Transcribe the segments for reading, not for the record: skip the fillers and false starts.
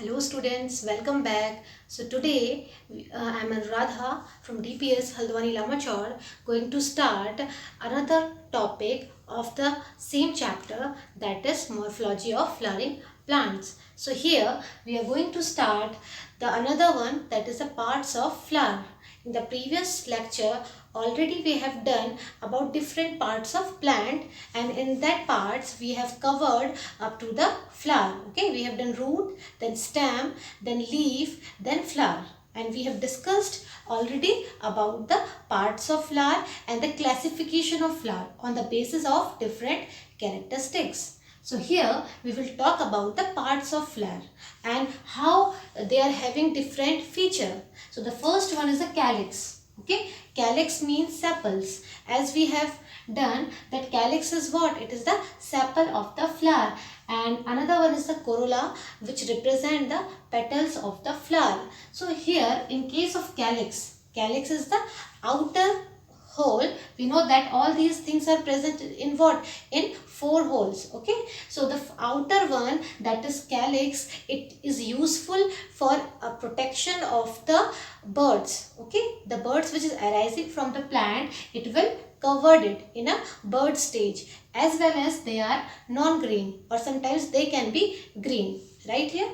Hello students, welcome back. So today I am Radha from DPS Haldwani Lamachor going to start another topic of the same chapter, that is morphology of flowering plants. So here we are going to start the another one, that is the parts of flower. In the previous lecture already we have done about different parts of plant, and in that parts we have covered up to the flower. Okay, we have done root, then stem, then leaf, then flower, and we have discussed already about the parts of flower and the classification of flower on the basis of different characteristics. So here we will talk about the parts of flower and how they are having different feature. So the first one is the calyx. Okay, calyx means sepals. As we have done that, calyx is what? It is the sepal of the flower. And another one is the corolla, which represent the petals of the flower. So here in case of calyx, calyx is the outer hole. We know that all these things are present in what? In 4 holes. Okay, so the outer one, that is calyx, it is useful for a protection of the birds. Okay, the birds which is arising from the plant, it will covered it in a bird stage, as well as they are non-green, or sometimes they can be green, right here.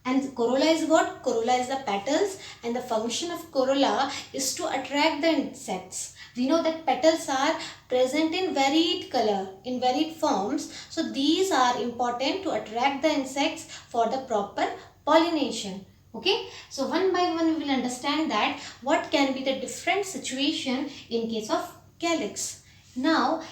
And corolla is what? Corolla is the petals, and the function of corolla is to attract the insects. We know that petals are present in varied color, in varied forms. So these are important to attract the insects for the proper pollination. Okay, so one by one we will understand that what can be the different situation in case of calyx. Now,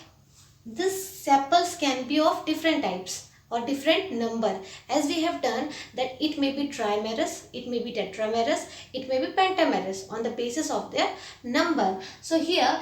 these sepals can be of different types or different number, as we have done that it may be trimerous, it may be tetramerous, it may be pentamerous on the basis of their number. So here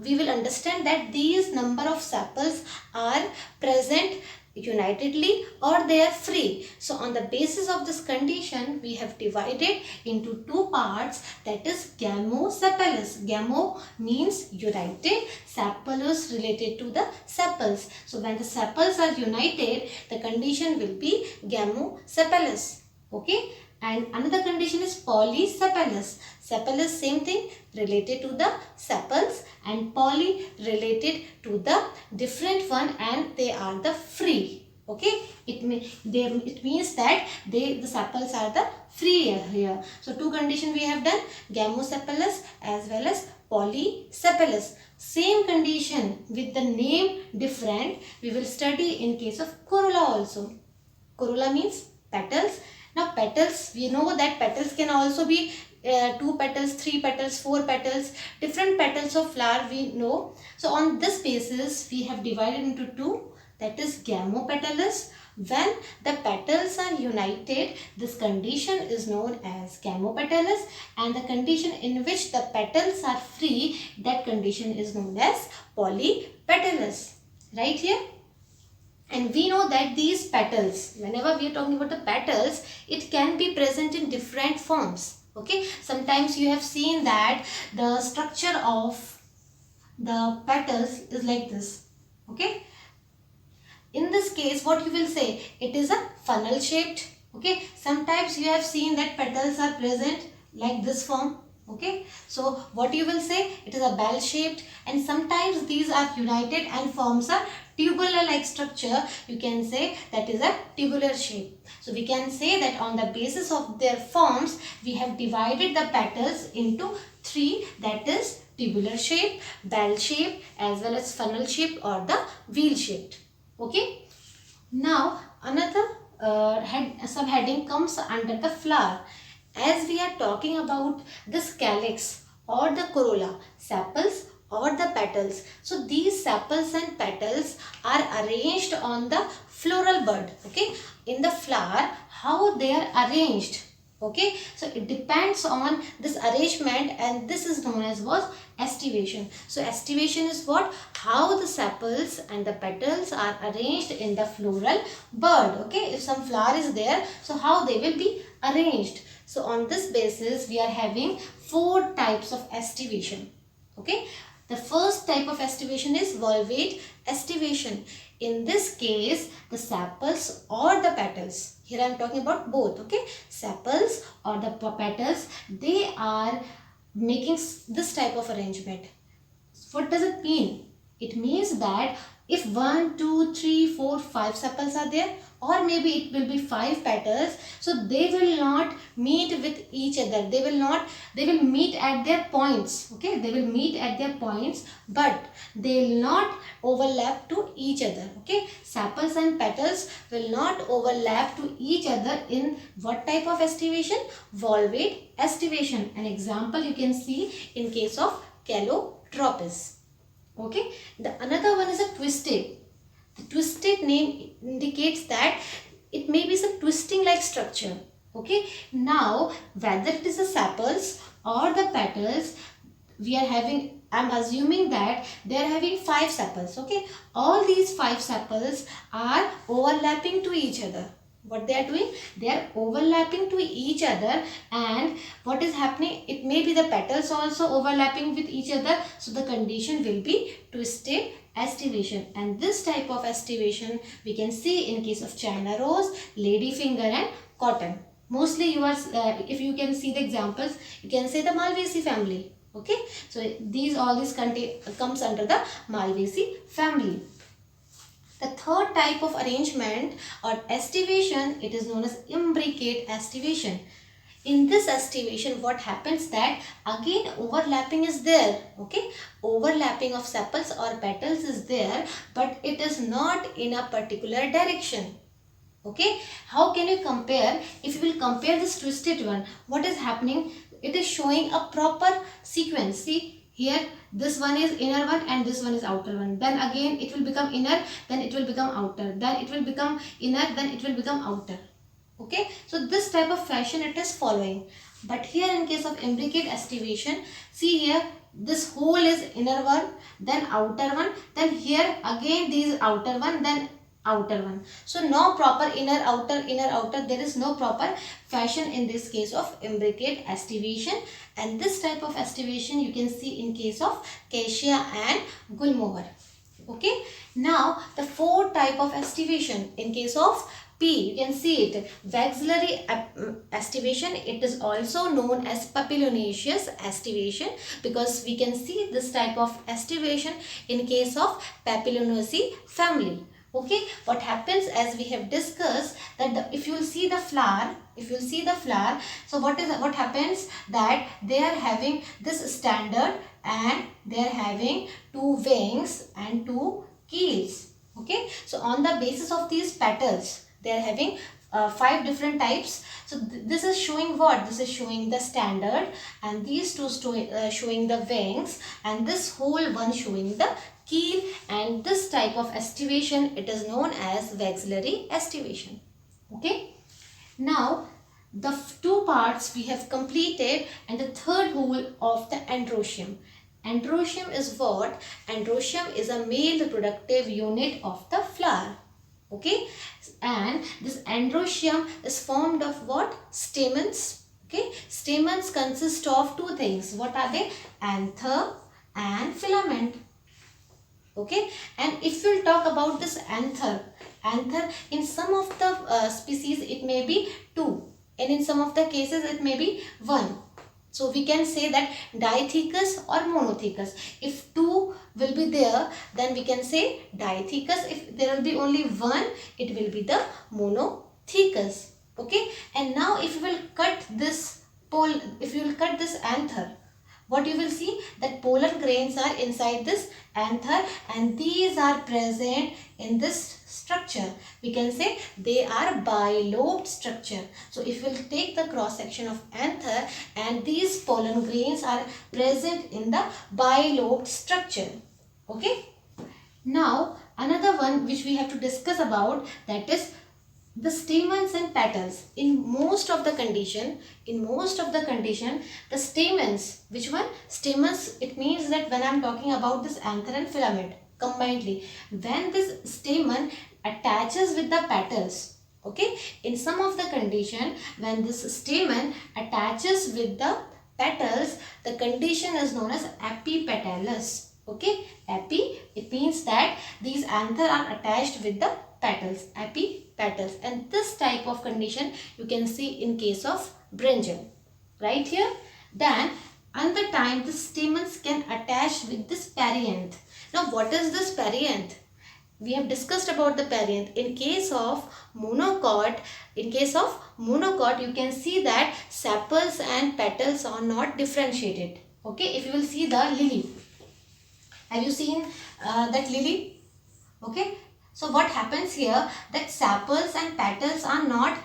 we will understand that these number of sepals are present unitedly or they are free. So on the basis of this condition, we have divided into 2 parts, that is gamosepalous. Gamo means united, sepalous related to the sepals. So when the sepals are united, the condition will be gamosepalous. Okay, and another condition is polysepalous. Sepalous, same thing, related to the sepals, and poly related to the different one, and they are the free. Okay, it means that the sepals are the free here. So 2 conditions we have done, gamosepalous as well as polysepalous. Same condition with the name different we will study in case of corolla also. Corolla means petals. Now petals, we know that petals can also be 2 petals, 3 petals, 4 petals, different petals of flower we know. So on this basis we have divided into 2, that is gamopetalous. When the petals are united, this condition is known as gamopetalous, and the condition in which the petals are free, that condition is known as polypetalous. Right here. And we know that these petals, whenever we are talking about the petals, it can be present in different forms. Okay, sometimes you have seen that the structure of the petals is like this. Okay, in this case what you will say, it is a funnel shaped. Okay, sometimes you have seen that petals are present like this form. Okay, so what you will say, it is a bell shaped, and sometimes these are united and forms a tubular like structure. You can say that is a tubular shape. So we can say that on the basis of their forms, we have divided the petals into 3, that is tubular shape, bell shape, as well as funnel shape or the wheel shaped. Okay, now another subheading comes under the flower. As we are talking about this calyx or the corolla, sepals or the petals. So these sepals and petals are arranged on the floral bud. Okay, in the flower, how they are arranged. Okay, so it depends on this arrangement, and this is known as what? Estivation. So estivation is what? How the sepals and the petals are arranged in the floral bud. Okay, if some flower is there, so how they will be arranged. So on this basis, we are having 4 types of estivation. Okay, the first type of estivation is valvate estivation. In this case, the sepals or the petals, Here I am talking about both. Okay, sepals or the petals, they are making this type of arrangement. What does it mean? It means that if 1, 2, 3, 4, 5 sepals are there, or maybe it will be 5 petals, so they will not meet with each other. They will meet at their points. Okay, they will meet at their points, but they will not overlap to each other. Okay, sepals and petals will not overlap to each other in what type of estivation? Volvate estivation. An example you can see in case of calotropis. Okay, the another one is a twisted. The twisted name indicates that it may be some twisting like structure. Okay, now whether it is the sepals or the petals, we are having, I'm assuming that they are having 5 sepals. Okay, all these 5 sepals are overlapping to each other. What they are doing? They are overlapping to each other, and what is happening? It may be the petals also overlapping with each other. So the condition will be twisted estivation, and this type of estivation we can see in case of China rose, ladyfinger and cotton. Mostly you are, if you can see the examples, you can say the Malvaceae family. Okay, so all these comes under the Malvaceae family. The third type of arrangement or estivation, it is known as imbricate estivation. In this estivation, what happens that again overlapping is there. Okay, overlapping of sepals or petals is there, but it is not in a particular direction. Okay, how can you compare? If you will compare this twisted one, what is happening? It is showing a proper sequence. See here, this one is inner one and this one is outer one. Then again it will become inner, then it will become outer, then it will become inner, then it will become outer. Okay, so this type of fashion it is following. But here in case of imbricate estivation, see here, this whole is inner one, then outer one, then here again these outer one, then outer one. So no proper inner outer, there is no proper fashion in this case of imbricate estivation, and this type of estivation you can see in case of cassia and gulmohar. Okay, now the fourth type of estivation in case of P, you can see it, Vaxillary estivation. It is also known as papilionaceous estivation, because we can see this type of estivation in case of Papilionaceae family. Okay, what happens, as we have discussed, that if you will see the flower, so what happens that they are having this standard and they are having 2 wings and 2 keels. Okay, so on the basis of these petals, they are having 5 different types. So this is showing what? This is showing the standard, and these 2 showing the wings, and this whole one showing the keel, and this type of estivation it is known as Vaxillary estivation. Okay, now the 2 parts we have completed, and the third whole of the androecium. Androecium is what? Androecium is a male reproductive unit of the flower. Okay, and this androecium is formed of what? Stamens. Okay, stamens consist of 2 things. What are they? Anther and filament. Okay, and if we'll talk about this anther in some of the species it may be 2, and in some of the cases it may be 1. So we can say that dithecous or monothecous. If 2 will be there, then we can say dithecous. If there will be only 1, it will be the monothecous. Okay, and now if you will cut this anther, what you will see, that pollen grains are inside this anther, and these are present in this structure. We can say they are bilobed structure. So if we will take the cross section of anther, and these pollen grains are present in the bilobed structure. Okay. Now another one which we have to discuss about, that is the stamens and petals. In most of the condition, the stamens, which one? Stamens, it means that when I am talking about this anther and filament combinedly, when this stamen attaches with the petals, okay, in some of the condition, when this stamen attaches with the petals, the condition is known as Epipetalus. Okay, epi, it means that these anther are attached with the petals, epipetals, and this type of condition you can see in case of brinjal, right here. Then another time the stamens can attach with this perianth. Now what is this perianth? We have discussed about the perianth. In case of monocot, you can see that sepals and petals are not differentiated. Okay, if you will see the lily, have you seen that lily? Okay, so what happens here, that sepals and petals are not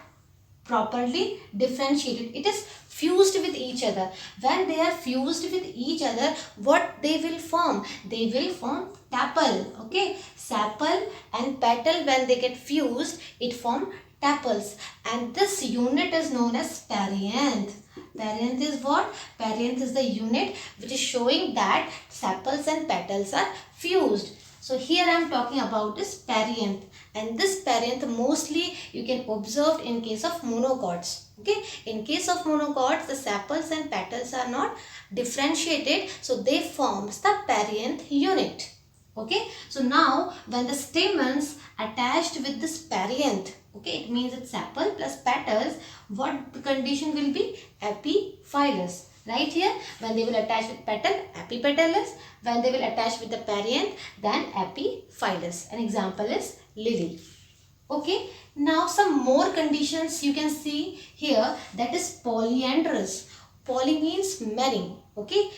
properly differentiated. It is fused with each other. When they are fused with each other, what they will form? They will form tepal. Okay, sepal and petal, when they get fused, it form tepals, and this unit is known as perianth. Perianth is what? Perianth is the unit which is showing that sepals and petals are fused. So here I am talking about this perianth, and this perianth mostly you can observe in case of monocots. Okay, in case of monocots, the sepals and petals are not differentiated, so they forms the perianth unit. Okay, so now when the stamens attached with this perianth, okay, it means it's sepal plus petals, what the condition will be? Epiphyllous. Right here, when they will attach with petal, epipetalus. When they will attach with the perianth, then epiphyllous. An example is lily. Okay, now some more conditions you can see here, that is polyandrous. Poly means many. Okay,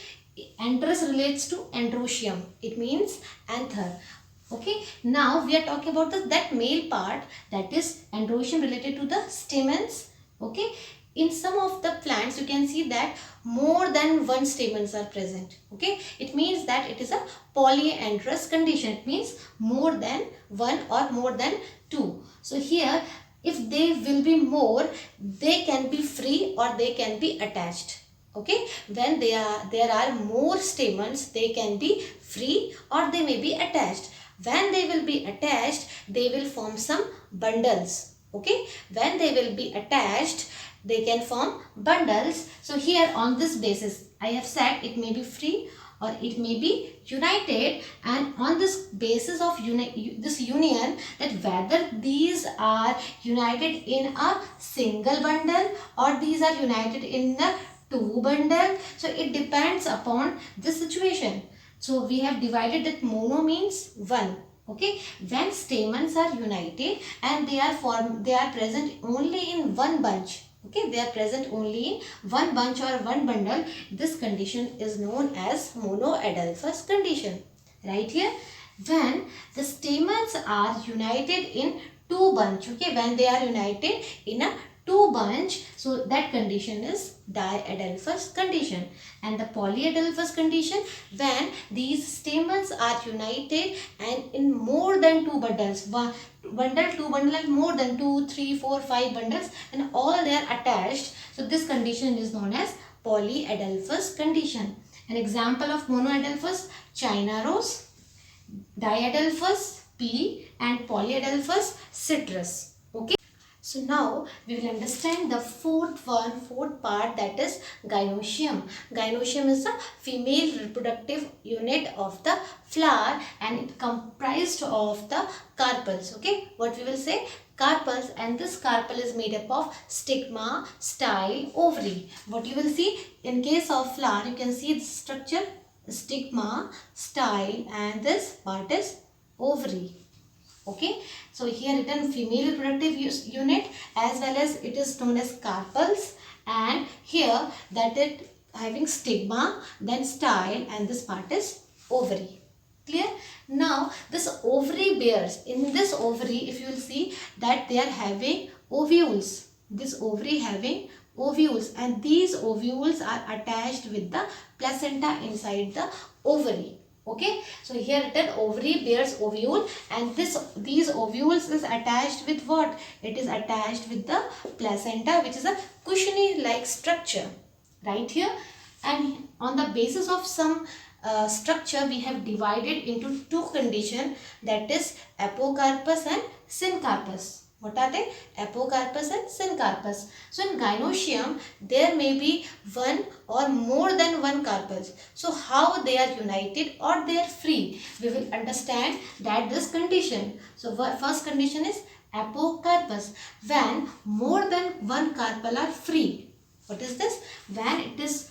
androus relates to androsium. It means anther. Okay, now we are talking about that male part, that is androsium related to the stamens. Okay, in some of the plants you can see that more than one stamens are present. Okay, it means that it is a polyandrous condition. It means more than one or more than two. So here, if they will be more, they can be free or they can be attached. Okay, when there are more stamens, they can be free or they may be attached. When they will be attached, they will form some bundles. Okay, when they will be attached, they can form bundles. So here on this basis, I have said it may be free or it may be united, and on this basis of this union, that whether these are united in a single bundle or these are united in the two bundle, so it depends upon this situation. So we have divided that mono means one. Okay, when stamens are united and they are present only in one bunch. Okay, they are present only in one bunch or one bundle. This condition is known as monoadelphous condition. Right here, when the stamens are united in two bunch. Okay, when they are united in a two bunch, so that condition is diadelphous condition. And the polyadelphous condition, when these stamens are united and in more than two bundles, one bundle, two bundle, and more than 2, 3, 4, 5 bundles, and all they are attached. So this condition is known as polyadelphous condition. An example of monoadelphous, China rose, diadelphous, pea, and polyadelphous, citrus. Okay. So now we will understand the fourth part, that is gynosium. Gynosium is the female reproductive unit of the flower and it comprised of the carpels. Okay, what we will say? Carpels, and this carpel is made up of stigma, style, ovary. What you will see in case of flower, you can see the structure, stigma, style, and this part is ovary. Okay, so here written female reproductive unit, as well as it is known as carpels, and here that it having stigma, then style, and this part is ovary. Clear? Now this ovary bears, in this ovary if you will see that they are having ovules. This ovary having ovules, and these ovules are attached with the placenta inside the ovary. Okay, so here written ovary bears ovule, and these ovules is attached with what? It is attached with the placenta, which is a cushiony like structure right here. And on the basis of some structure, we have divided into two conditions, that is apocarpus and syncarpus. What are they? Apocarpus and syncarpus. So in gynosium, there may be one or more than one carpels. So how they are united or they are free? We will understand that this condition. So first condition is apocarpus, when more than one carpel are free. What is this? When it is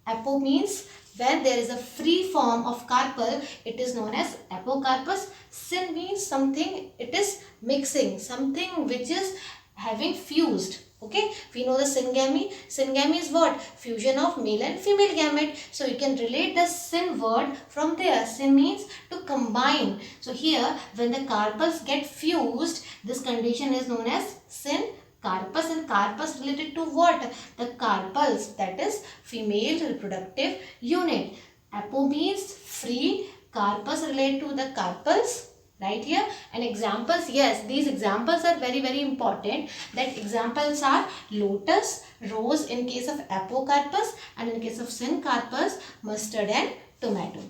apo means when there is a free form of carpel, it is known as apocarpus. Syn means something, it is mixing, something which is having fused. Okay, we know the syngamy. Syngamy is what? Fusion of male and female gamete. So you can relate the syn word from there. Syn means to combine. So here, when the carpels get fused, this condition is known as syn carpus, and carpus related to what? The carpels, that is female reproductive unit. Apo means free, carpus related to the carpels, right here. And examples, yes, these examples are very important. That examples are lotus, rose in case of apocarpus, and in case of syncarpus, mustard and tomato.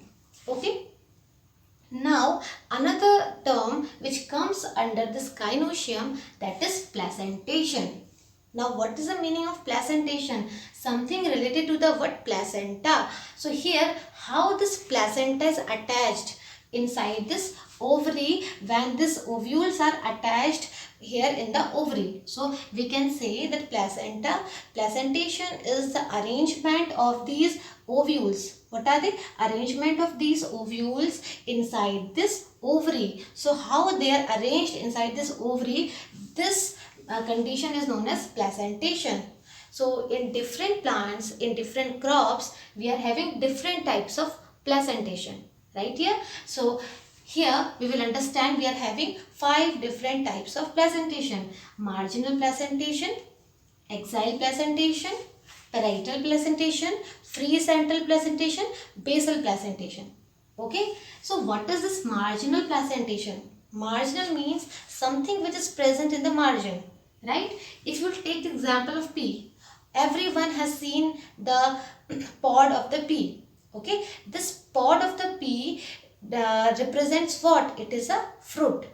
Okay. Now another term which comes under this gynosium, that is placentation. Now what is the meaning of placentation? Something related to the word placenta. So here how this placenta is attached inside this ovary when these ovules are attached here in the ovary. So we can say that placentation is the arrangement of these ovules. What are the arrangement of these ovules inside this ovary? So how they are arranged inside this ovary, this condition is known as placentation. So in different plants, in different crops, we are having different types of placentation, right here. So here we will understand we are having 5 different types of placentation: marginal placentation, axial placentation, parietal placentation, free central placentation, basal placentation. Okay, so what is this marginal placentation? Marginal means something which is present in the margin, right? If you take the example of pea, everyone has seen the pod of the pea. Okay, this pod of the pea represents what? It is a fruit.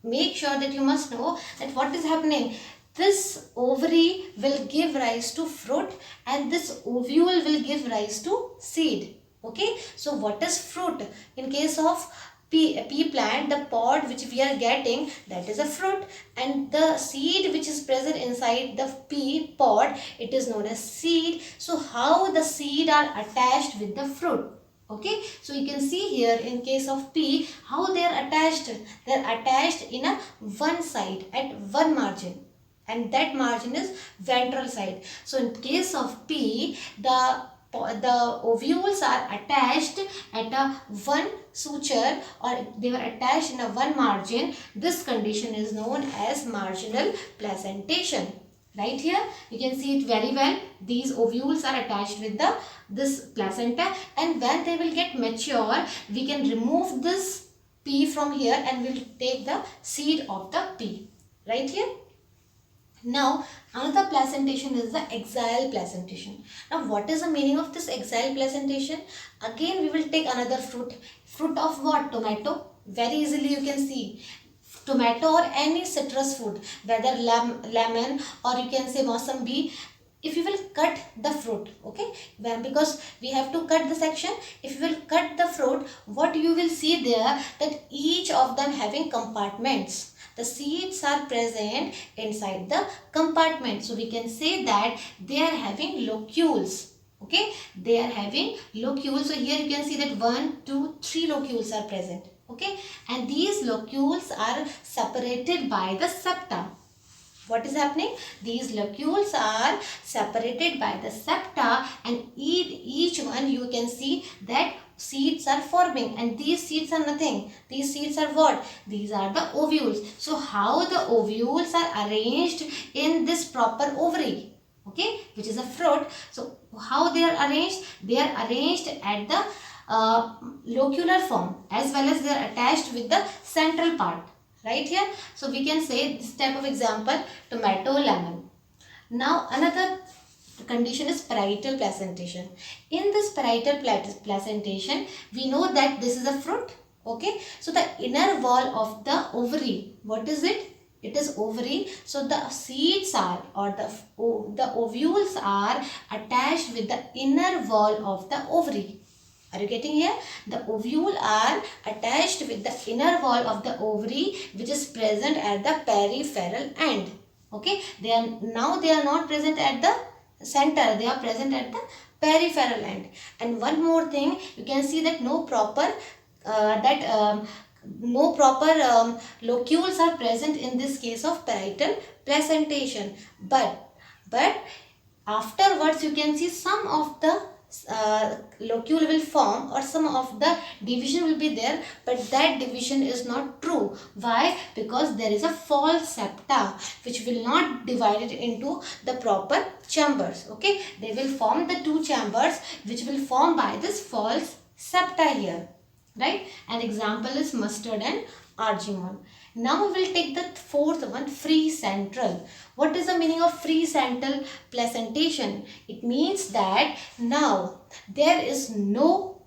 Make sure that you must know that what is happening. This ovary will give rise to fruit and this ovule will give rise to seed. Okay, so what is fruit? In case of pea plant, the pod which we are getting, that is a fruit, and the seed which is present inside the pea pod, it is known as seed. So how the seed are attached with the fruit? Okay, so you can see here in case of pea how they are attached. They are attached in a one side at one margin, and that margin is ventral side. So in case of pea, the ovules are attached at a one suture, or they were attached in a one margin. This condition is known as marginal placentation. Right here you can see it very well. These ovules are attached with this placenta, and when they will get mature, we can remove this pea from here and we'll take the seed of the pea. Right here. Now another placentation is the axial placentation. Now what is the meaning of this axial placentation? Again we will take another fruit. Fruit of what? Tomato. Very easily you can see. Tomato or any citrus fruit, whether lemon or you can say mosambi. If you will cut the fruit, okay, well, because we have to cut the section. If you will cut the fruit, what you will see there, that each of them having compartments. The seeds are present inside the compartment. So we can say that they are having locules. Okay, they are having locules. So here you can see that 1, 2, 3 locules are present. Okay, and these locules are separated by the septa. What is happening? These locules are separated by the septa, and each one you can see that seeds are forming, and these seeds are nothing. These seeds are what? These are the ovules. So how the ovules are arranged in this proper ovary, okay, which is a fruit. So how they are arranged? They are arranged at the locular form, as well as they are attached with the central part. Right here. So we can say this type of example, tomato, lemon. Now another condition is parietal placentation. In this parietal placentation, we know that this is a fruit. Okay. So the inner wall of the ovary, what is it? It is ovary. So the seeds are, or the ovules are attached with the inner wall of the ovary. Are you getting here? The ovule are attached with the inner wall of the ovary, which is present at the peripheral end. Okay, they are not present at the center, they are present at the peripheral end. And one more thing, you can see that no proper locules are present in this case of parietal placentation. But afterwards you can see some of the locule will form, or some of the division will be there, but that division is not true. Why? Because there is a false septa which will not divide it into the proper chambers. Okay, they will form the two chambers which will form by this false septa here, right? An example is mustard and argemone. Now we will take the fourth one, free central. What is the meaning of free central placentation? It means that now there is no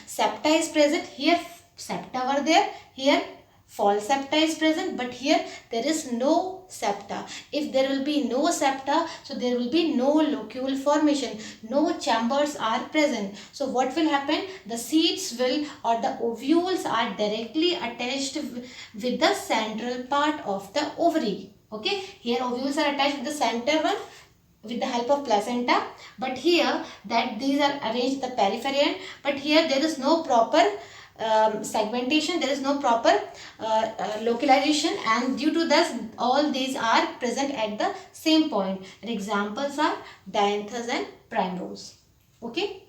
septa is present. Here septa were there, here false septa is present, but here there is no septa. If there will be no septa, so there will be no locule formation, no chambers are present. So what will happen? The seeds will, or the ovules are directly attached with the central part of the ovary. Okay, here ovules are attached with the center one with the help of placenta, but here that these are arranged the periphery end, but here there is no proper segmentation, there is no proper localization, and due to this all these are present at the same point. And examples are dianthus and primrose. Okay,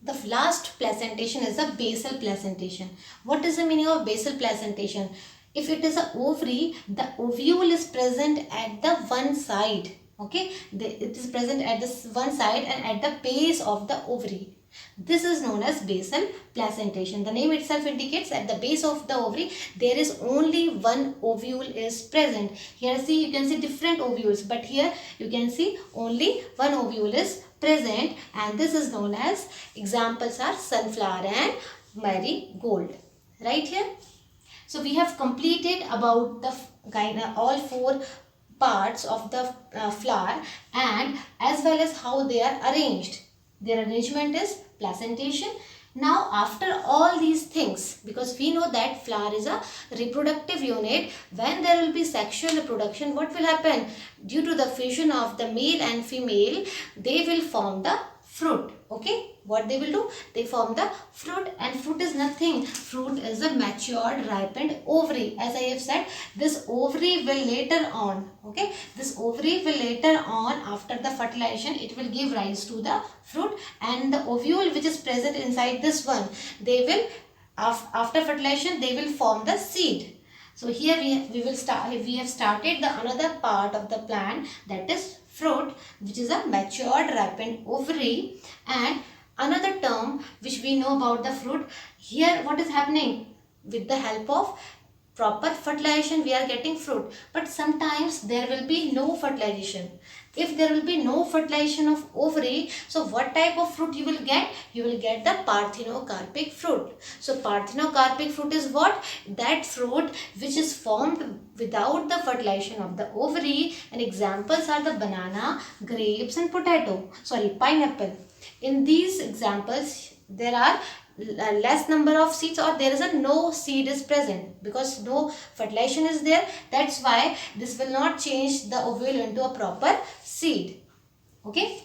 the last placentation is the basal placentation. What is the meaning of basal placentation? If it is an ovary, the ovule is present at the one side. Okay, it is present at this one side and at the base of the ovary. This is known as basal placentation. The name itself indicates at the base of the ovary there is only one ovule is present. Here see, you can see different ovules, but here you can see only one ovule is present, and this is known as, examples are sunflower and marigold. Right here. So we have completed about the all four parts of the flower, and as well as how they are arranged. Their arrangement is placentation. Now after all these things, because we know that flower is a reproductive unit, when there will be sexual reproduction, what will happen? Due to the fusion of the male and female, they will form the fruit. Okay, what they will do? They form the fruit, and fruit is nothing. Fruit is a matured, ripened ovary. As I have said, this ovary will later on, okay, this ovary will later on, after the fertilization, it will give rise to the fruit, and the ovule which is present inside this one, they will, after fertilization, they will form the seed. So here we have started the another part of the plant, that is fruit, which is a matured, ripened ovary. And another term which we know about the fruit, here what is happening? With the help of proper fertilization we are getting fruit, but sometimes there will be no fertilization. If there will be no fertilization of ovary, so what type of fruit you will get? You will get the parthenocarpic fruit. So parthenocarpic fruit is what? That fruit which is formed without the fertilization of the ovary, and examples are the banana, grapes and pineapple. In these examples there are less number of seeds, or there is a no seed is present, because no fertilization is there. That's why this will not change the ovule into a proper seed. Okay.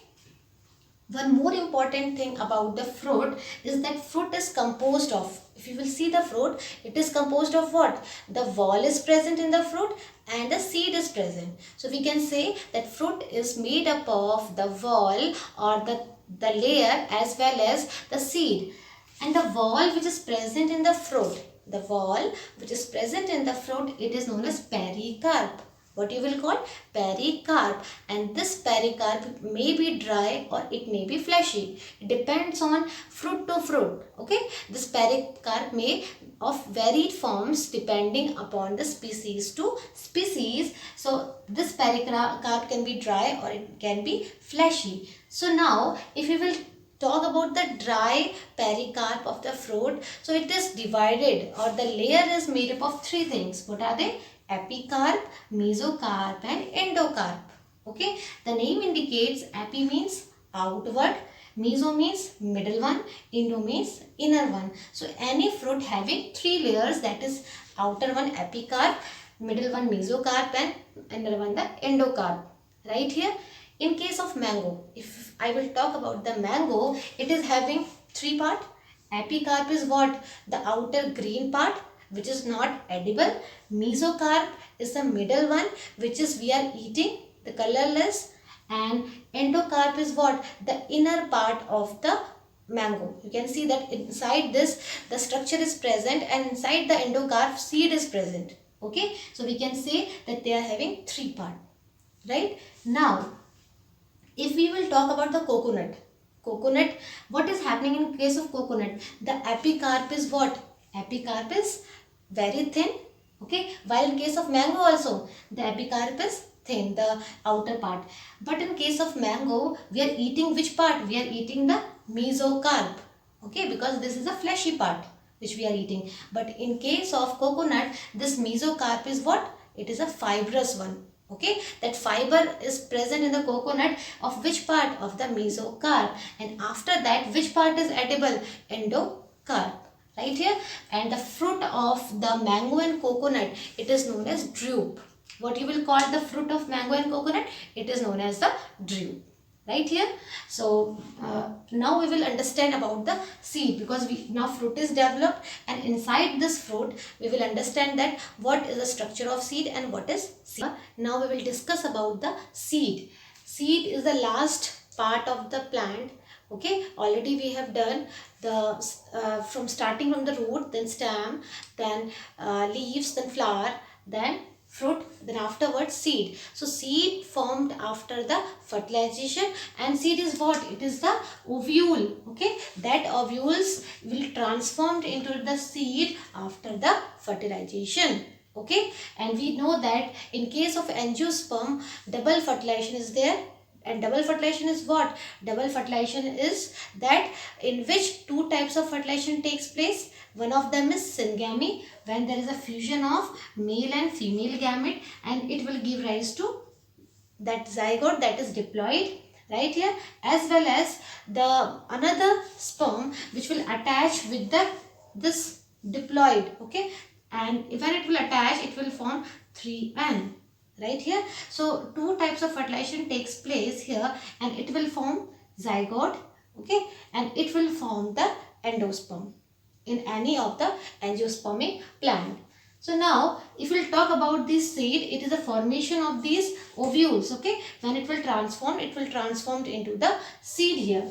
One more important thing about the fruit is that fruit is composed of, if you will see the fruit, it is composed of what? The wall is present in the fruit and the seed is present. So we can say that fruit is made up of the wall, or the layer, as well as the seed. And the wall which is present in the fruit, it is known as pericarp. What you will call? Pericarp. And this pericarp may be dry or it may be fleshy. It depends on fruit to fruit. Okay. This pericarp may of varied forms depending upon the species to species. So this pericarp can be dry or it can be fleshy. So now if you will talk about the dry pericarp of the fruit, so it is divided, or the layer is made up of three things. What are they? epicarp, mesocarp and endocarp. Okay, the name indicates epi means outward, meso means middle one, endo means inner one. So any fruit having three layers, that is outer one epicarp, middle one mesocarp and inner one the endocarp. Right here, in case of mango, if I will talk about the mango, it is having three part. Epicarp is what? The outer green part which is not edible. Mesocarp is the middle one which is we are eating, the colorless. And endocarp is what? The inner part of the mango. You can see that inside this the structure is present and inside the endocarp seed is present. Okay, so we can say that they are having three part. Right? Now, if we will talk about the coconut, what is happening in case of coconut? The epicarp is what? Epicarp is very thin. Okay, while in case of mango also, the epicarp is thin, the outer part. But in case of mango, we are eating which part? We are eating the mesocarp. Okay, because this is a fleshy part which we are eating. But in case of coconut, this mesocarp is what? It is a fibrous one. Okay, that fiber is present in the coconut of which part? Of the mesocarp. And after that, which part is edible? Endocarp. Right here. And the fruit of the mango and coconut, it is known as drupe. What you will call the fruit of mango and coconut? It is known as the drupe. Right here. So now we will understand about the seed, because now fruit is developed, and inside this fruit we will understand that what is the structure of seed and what is seed. Now we will discuss about the seed. Seed is the last part of the plant. Okay, already we have done the from starting from the root, then stem, then leaves, then flower, then fruit, then afterwards seed. So seed formed after the fertilization, and seed is what? It is the ovule. Okay, that ovules will transformed into the seed after the fertilization. Okay, and we know that in case of angiosperm, double fertilization is there. And double fertilization is what? Double fertilization is that in which two types of fertilization takes place. One of them is syngamy, when there is a fusion of male and female gamete, and it will give rise to that zygote that is diploid. Right here, as well as the another sperm which will attach with this diploid. Okay, and when it will attach, it will form 3N. Right here. So two types of fertilization takes place here, and it will form zygote. Okay, and it will form the endosperm in any of the angiospermic plant. So now if we will talk about this seed, it is a formation of these ovules. Okay, when it will transform into the seed here.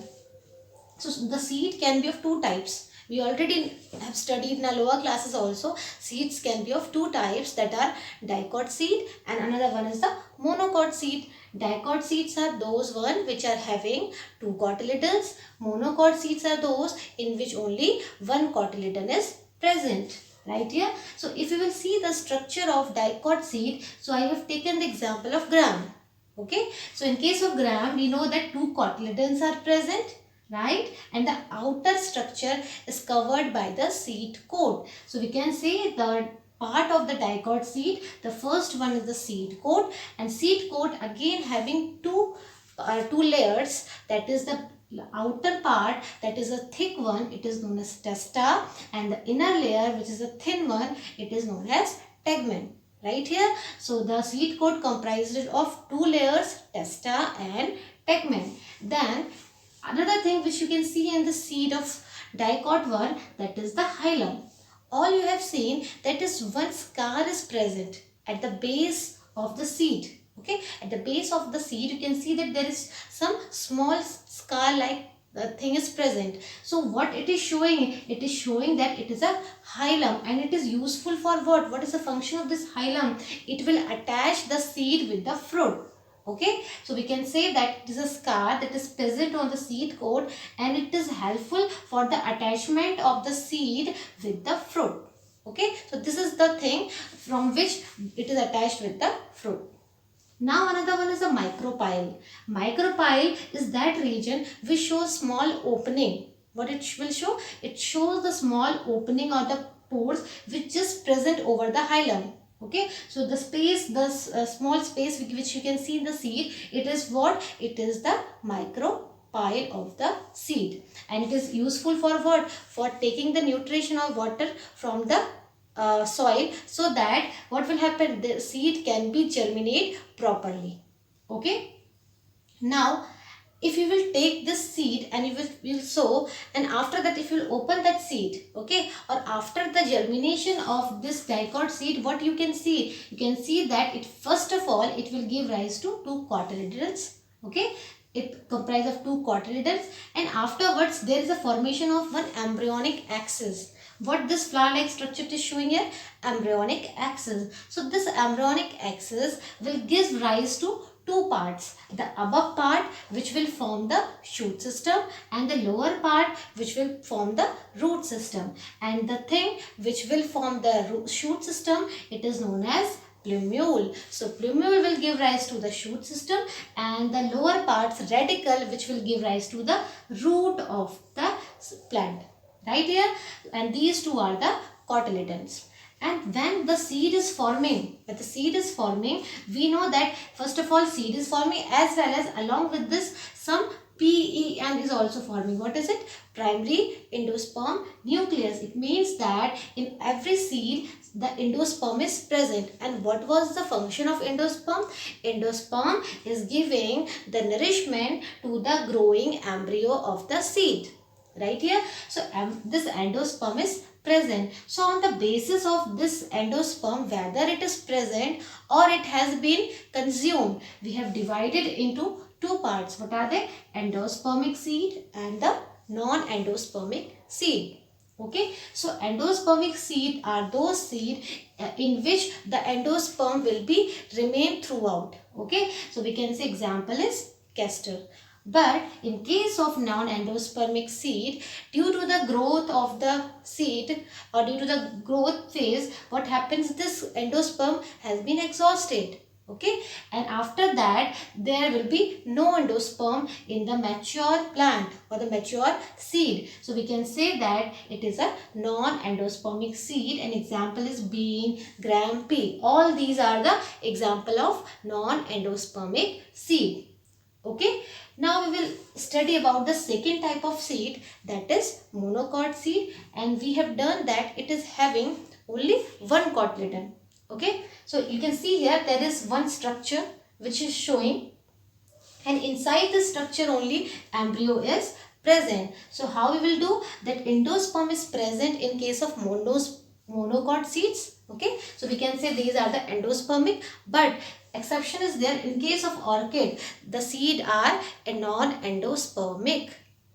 So the seed can be of two types. We already have studied in our lower classes also. Seeds can be of two types, that are dicot seed, and another one is the monocot seed. Dicot seeds are those one which are having two cotyledons. Monocot seeds are those in which only one cotyledon is present. Right here. So if you will see the structure of dicot seed, so I have taken the example of gram. Okay. So in case of gram, we know that two cotyledons are present. Right, and the outer structure is covered by the seed coat. So we can say the part of the dicot seed, the first one is the seed coat, and seed coat again having two layers, that is the outer part, that is a thick one, it is known as testa, and the inner layer, which is a thin one, it is known as tegmen. Right here. So the seed coat comprises of two layers, testa and tegmen. Then another thing which you can see in the seed of dicot one, that is the hilum. All you have seen, that is one scar is present at the base of the seed. Okay, at the base of the seed you can see that there is some small scar like the thing is present. So what it is showing? It is showing that it is a hilum, and it is useful for what? What is the function of this hilum? It will attach the seed with the fruit. Okay, so we can say that it is a scar that is present on the seed coat, and it is helpful for the attachment of the seed with the fruit. Okay, so this is the thing from which it is attached with the fruit. Now another one is a micropyle. Micropyle is that region which shows small opening. What it will show? It shows the small opening or the pores which is present over the hilum. Okay, so the space, the small space which you can see in the seed, it is what? It is the micropyle of the seed, and it is useful for what? For taking the nutrition or water from the soil, so that what will happen? The seed can be germinate properly. Okay. Now, if you will take this seed and you will sow, and after that if you will open that seed, okay, or after the germination of this dicot seed, what you can see? You can see that it, first of all, it will give rise to two cotyledons. Okay, it comprises of two cotyledons, and afterwards there is a formation of one embryonic axis. What this flower like structure is showing here? Embryonic axis. So this embryonic axis will give rise to two parts, the above part which will form the shoot system, and the lower part which will form the root system. And the thing which will form the shoot system, it is known as plumule. So plumule will give rise to the shoot system, and the lower parts, radicle, which will give rise to the root of the plant, right here. And these two are the cotyledons. And when the seed is forming, we know that first of all seed is forming, as well as along with this some PEN is also forming. What is it? Primary endosperm nucleus. It means that in every seed the endosperm is present. And what was the function of endosperm? Endosperm is giving the nourishment to the growing embryo of the seed, right here. So this endosperm is present. So on the basis of this endosperm, whether it is present or it has been consumed, we have divided into two parts. What are they? Endospermic seed and the non-endospermic seed. Okay, so endospermic seed are those seed in which the endosperm will be remain throughout. Okay, so we can say example is castor. But in case of non-endospermic seed, due to the growth of the seed or due to the growth phase, what happens? This endosperm has been exhausted. Okay, and after that there will be no endosperm in the mature plant or the mature seed. So we can say that it is a non-endospermic seed. An example is bean, gram, pea. All these are the example of non-endospermic seed. Okay, now we will study about the second type of seed, that is monocot seed, and we have done that it is having only one cotyledon. Okay, so you can see here there is one structure which is showing, and inside the structure only embryo is present. So how we will do that? Endosperm is present in case of monocot seeds. Okay, so we can say these are the endospermic, but exception is there in case of orchid, the seed are a non-endospermic.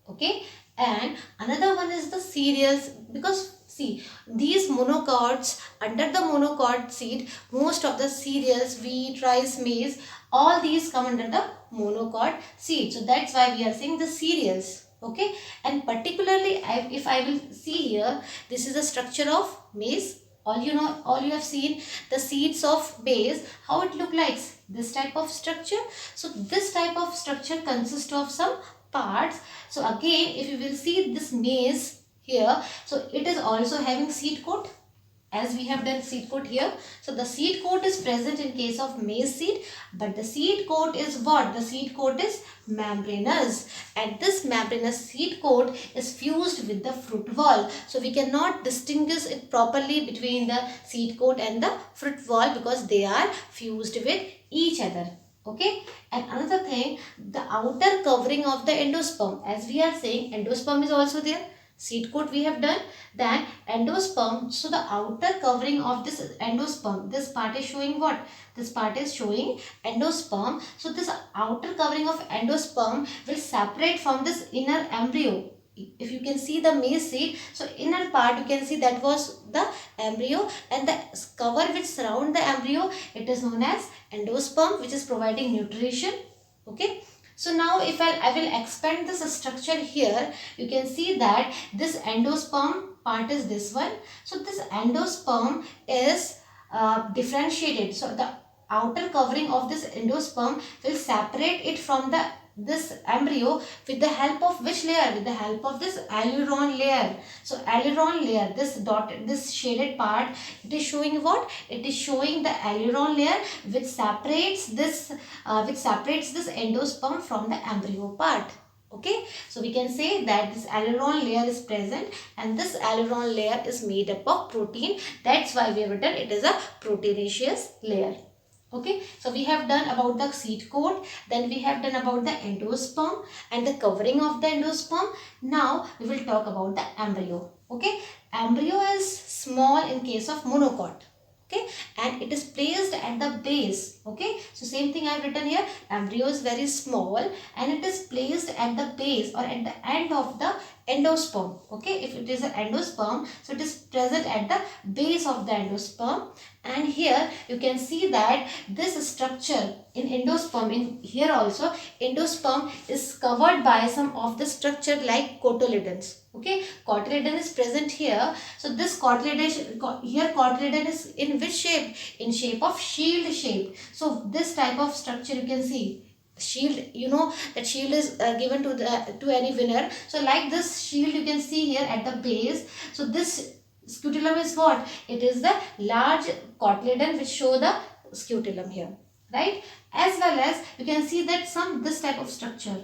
Okay, and another one is the cereals, because see these monocots, under the monocot seed most of the cereals, wheat, rice, maize, all these come under the monocot seed. So that's why we are saying the cereals. Okay, and particularly if I will see here, this is the structure of maize. All you know, all you have seen the seeds of maize, how it look like, this type of structure. So this type of structure consists of some parts. So again, if you will see this maize here, so it is also having seed coat, as we have done seed coat here. So the seed coat is present in case of maize seed, but the seed coat is what? The seed coat is membranous, and this membranous seed coat is fused with the fruit wall. So we cannot distinguish it properly between the seed coat and the fruit wall because they are fused with each other. Okay, and another thing, the outer covering of the endosperm, as we are saying endosperm is also there, seed coat we have done, then endosperm. So the outer covering of this endosperm, this part is showing what? This part is showing endosperm. So this outer covering of endosperm will separate from this inner embryo. If you can see the maize seed, so inner part you can see that was the embryo, and the cover which surround the embryo, it is known as endosperm, which is providing nutrition. Okay, so now if I will expand this structure here, you can see that this endosperm part is this one. So this endosperm is differentiated. So the outer covering of this endosperm will separate it from the this embryo with the help of which layer? With the help of this aileron layer. So aileron layer, this shaded part, it is showing what? It is showing the aileron layer which separates this endosperm from the embryo part. Okay, so we can say that this aileron layer is present, and this aileron layer is made up of protein. That's why we have written it is a proteinaceous layer. Okay, so we have done about the seed coat, then we have done about the endosperm and the covering of the endosperm. Now we will talk about the embryo. Okay, embryo is small in case of monocot. Okay, and it is placed at the base. Okay, so same thing I have written here. Embryo is very small and it is placed at the base or at the end of the endosperm. Okay, if it is an endosperm, so it is present at the base of the endosperm. And here you can see that this structure in endosperm, in here also endosperm is covered by some of the structure like cotyledons. Okay, cotyledon is present here. So this cotyledon is in which shape? In shape of shield shape. So this type of structure you can see. Shield, you know that shield is given to any winner. So like this shield you can see here at the base. So this scutellum is what? It is the large cotyledon which show the scutellum here, right? As well as you can see that this type of structure,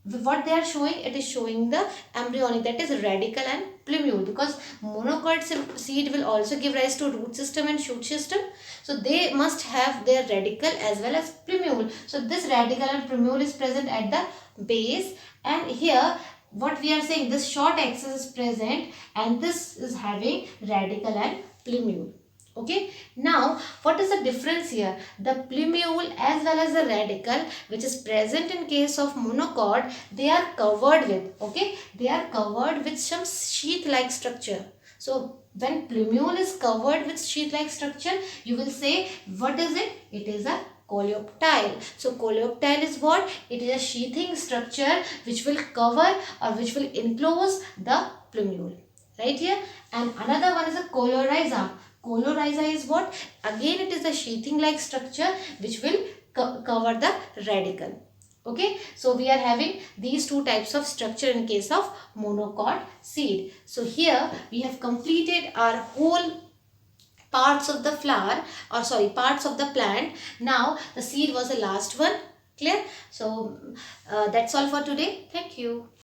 what they are showing, it is showing the embryonic, that is radicle and plumule, because monocot seed will also give rise to root system and shoot system. So they must have their radicle as well as plumule. So this radicle and plumule is present at the base, and here what we are saying, this short axis is present and this is having radicle and plumule. Okay, now what is the difference here? The plumule as well as the radicle which is present in case of monocot, they are covered with, okay, they are covered with some sheath like structure. So when plumule is covered with sheath like structure, you will say what is it? It is a coleoptile. So coleoptile is what? It is a sheathing structure which will cover or which will enclose the plumule, right here. And another one is a coleorhiza. Coleorhiza is what? Again it is a sheathing like structure which will cover the radicle. Okay, so we are having these two types of structure in case of monocot seed. So here we have completed our whole parts of the flower, or sorry, parts of the plant. Now the seed was the last one. Clear? So that's all for today. Thank you.